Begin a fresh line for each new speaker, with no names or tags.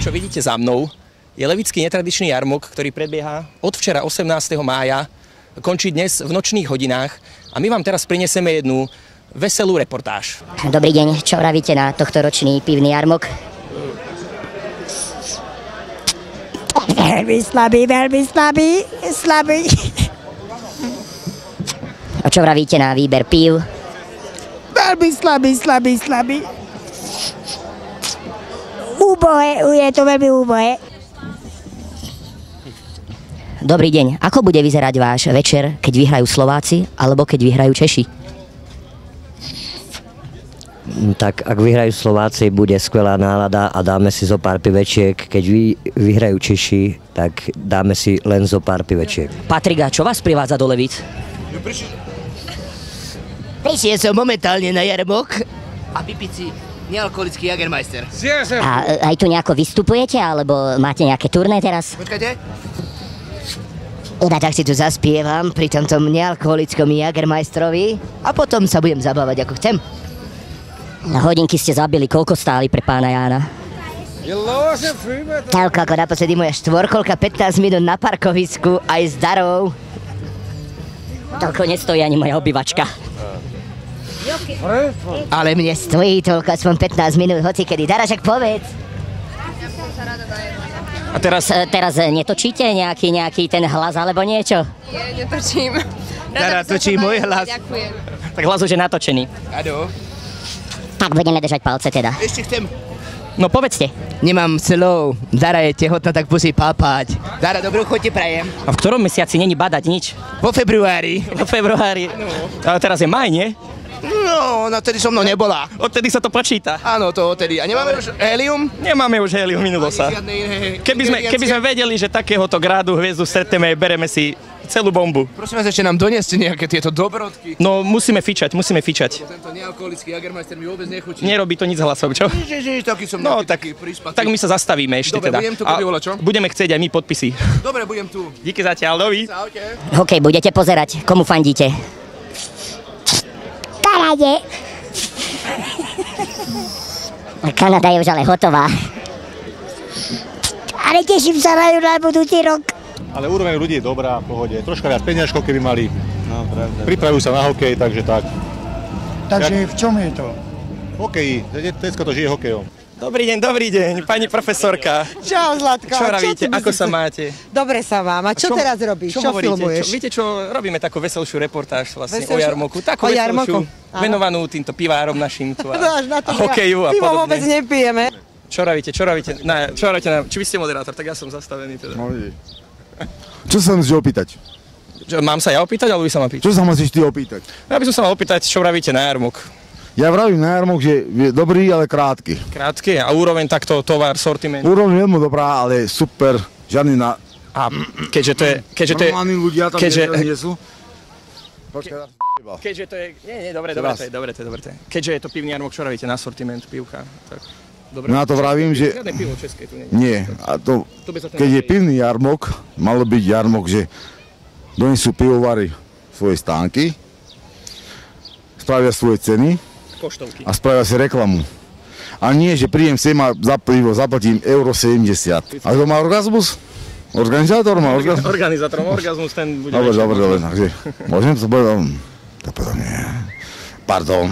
čo vidíte za mnou, je levický netradičný jarmok, ktorý prebieha od včera 18. mája, končí dnes v nočných hodinách a my vám teraz prinesieme jednu veselú reportáž.
Dobrý deň, čo vravíte na tohto ročný pivný jarmok?
Veľmi slabý, slabý.
A čo vravíte na výber pív?
Veľmi slabý. Úbohé, je to veľmi úbohé.
Dobrý deň, ako bude vyzerať váš večer, keď vyhrajú Slováci, alebo keď vyhrajú Češi?
Tak ak vyhrajú Slováci, bude skvelá nálada a dáme si zo pár pivečiek. Keď vyhrajú Češi, tak dáme si len zo pár pivečiek.
Patrik, a čo vás privádza do Levíc?
Prišiel som momentálne na jarmok a vypiť si nealkoholický Jägermeister.
A aj tu nejako vystupujete, alebo máte nejaké turné teraz?
Počkajte. Tak si tu zaspievam pri tomto nealkoholickom Jägermeisterovi a potom sa budem zabávať ako chcem.
Hodinky ste zabili, koľko stáli pre pána Jána?
Toľko ako naposledy moja štvorkolka, 15 minút na parkovisku aj s darou.
Toľko nestojí ani moja obývačka.
Ale mne stojí toľko, aspoň 15 minút, hoci kedy. Dara, však povedz.
A teraz netočíte nejaký ten hlas alebo niečo?
Nie, netočím.
Dara točí môj hlas.
Ďakujem.
Tak hlas už je natočený.
Áno.
Tak budeme držať palce teda.
Ešte chcem.
No povedzte.
Nemám slov. Dara je tehotná, tak musí papať. Dara, dobrú chuť ti prajem.
A v ktorom mesiaci není badať nič?
Vo februári.
Vo februári. Ale teraz je maj, nie?
No, ona tedy so mnou nebola.
Odtedy sa to počíta.
Áno, to odtedy. A nemáme už helium?
Nemáme už helium, minulo sa. Keby sme vedeli, že takéhoto grádu hviezdu stretneme, bereme si celú bombu.
Prosím vás, ešte nám donieste nejaké tieto dobrodky.
No musíme fičať.
Tento nealkoholický Jägermeister mi vôbec nechutí.
Nerobí to nič s hlasom, čo?
Ježiš, taký som
No
taký prispatý.
tak my sa zastavíme ešte
Dobre,
teda.
budem tu, keby bola, čo?
Budeme chcieť aj my podpisy.
Dobre, budem tu.
Díky zatiaľ, dovi.
Čaute.
Hokej, budete pozerať. Komu fandíte?
Kanade.
Kanada je už ale hotová.
Ale teším sa na budúci rok.
Ale úroveň ľudí je dobrá, v pohode. Troška viac peniažkov, keby mali. No, pripravujú sa na hokej, takže tak.
Takže v čom je to?
Hokeji, dneska to žije hokejom.
Dobrý deň, pani profesorka.
Čau, Zlatka.
Čo vravíte, ako sa máte?
Dobre sa mám. A čo teraz robíš? Čo filmuješ?
Viete čo, robíme takú veselšiu reportáž vlastne o
Veselšiu?
jarmoku. Takú
O
veselšiu,
jarmoku?
venovanú týmto pivárom našim tu a
Na to,
hokeju a
pivo vôbec
podobne.
nepijeme.
Čo vravíte? Či vy ste moderátor, tak ja som zastavený teda.
Čo sa musíš opýtať?
Mám sa ja opýtať, alebo vy sa ma pýtať?
Čo sa musíš ty opýtať?
Ja by som sa mal opýtať, čo vravíte na jarmok.
Ja vravím na jarmok, že je dobrý, ale krátky.
Krátky a úroveň takto tovar, sortiment.
Úroveň veľmi dobrá, ale super. Žiadny na...
A keďže to je...
Normálni ľudia tam nie sú.
Keďže to je... Nie, dobre, to je. Keďže je to pivný jarmok, čo vravíte na sortiment pivka? Tak, dobre.
Na to vravím, že...
Žiadne pivo české tu nie je.
Nie. A to, keď je pivný jarmok, malo byť jarmok, že donesú pivovary svoje stánky, spravia svoje ceny
Poštovky.
a spravia si reklamu. A nie, že príjem sem a za pivo zaplatím €70. A to má orgazmus? Organizátor má orgazmus?
Organizátorom orgazmus, ten bude...
Dobre, takže môžem to povedať? To potom nie. Pardon.